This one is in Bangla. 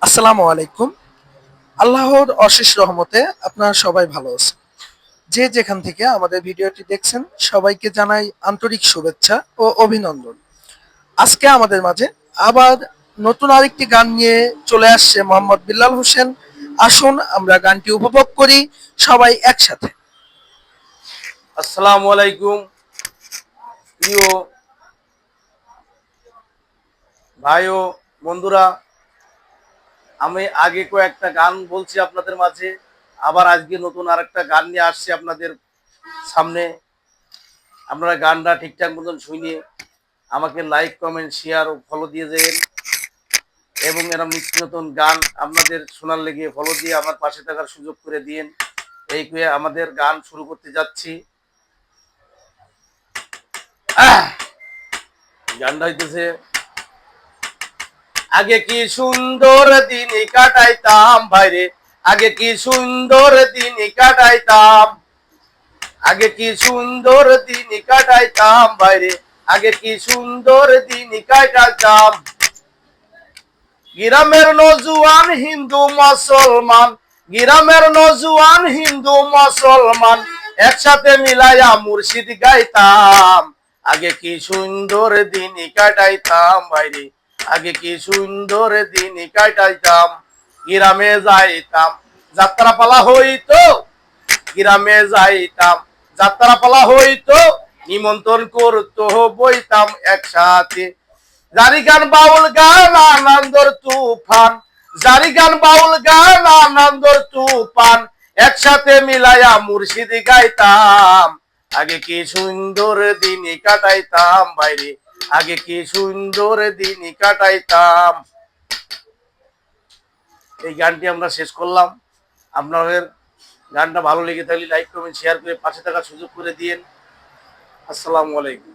আসসালামু আলাইকুম। আল্লাহর অশেষ রহমতে আপনারা সবাই ভালো আছেন। যে যেখান থেকে আমাদের ভিডিওটি দেখছেন সবাইকে জানাই আন্তরিক শুভেচ্ছা ও অভিনন্দন। আজকে আমাদের মাঝে আবার নতুন আরেকটি গান নিয়ে চলে আসছে মোহাম্মদ বিল্লাল হোসেন। আসুন আমরা গানটি উপভোগ করি সবাই একসাথে। আসসালামু আলাইকুম প্রিয় ভাই ও বন্ধুরা। আমি আগে কয়েকটা গান বলছি আপনাদের মাঝে, আবার আজকে নতুন আরেকটা গান নিয়ে আসছি আপনাদের সামনে। আপনারা গানটা ঠিকঠাক মতন শুনে আমাকে লাইক কমেন্ট শেয়ার ও ফলো দিয়ে যাবেন, এবং এরকম নিত্য নতুন গান আপনাদের শোনার লেগে ফলো দিয়ে আমার পাশে থাকার সুযোগ করে দিন। এই করে আমাদের গান শুরু করতে যাচ্ছি। গানটা হইতেছে, আগে কি সুন্দর দিন কাটাইতাম ভাইরে, আগে কি সুন্দর দিন কাটাইতাম, আগে কি সুন্দর দিন কাটাইতাম ভাইরে, আগে কি সুন্দর দিন কাটাইতাম। গ্রামের নজুয়ান হিন্দু মুসলমান, গ্রামের নজুয়ান হিন্দু মুসলমান একসাথে মিলাইয়া মুর্শিদ গাইতাম। আগে কি সুন্দর দিন কাটাইতাম ভাইরে, আগে কি সুন্দর দিন কাটাইতাম। গ্রামে যাইতাম, যাত্রা পালা হইতো, গ্রামে যাইতাম, যাত্রা পালা হইতো, নিমন্ত্রণ করতো, বইতাম একসাথে। জারি গান বাউল গান আনন্দর তুফান, জারি গান বাউল গান আনন্দর তুফান একসাথে মিলাইয়া মুর্শিদ গাইতাম। আগে কি সুন্দর দিন কাটাইতাম বাইরে, আগে কি সুন্দর দিন কাটাইতাম। এই গানটি আমরা শেষ করলাম। আপনাদের গানটা ভালো লেগে থাকলে লাইক কমেন্ট শেয়ার করে পাশে থাকার সুযোগ করে দিন। আসসালামু আলাইকুম।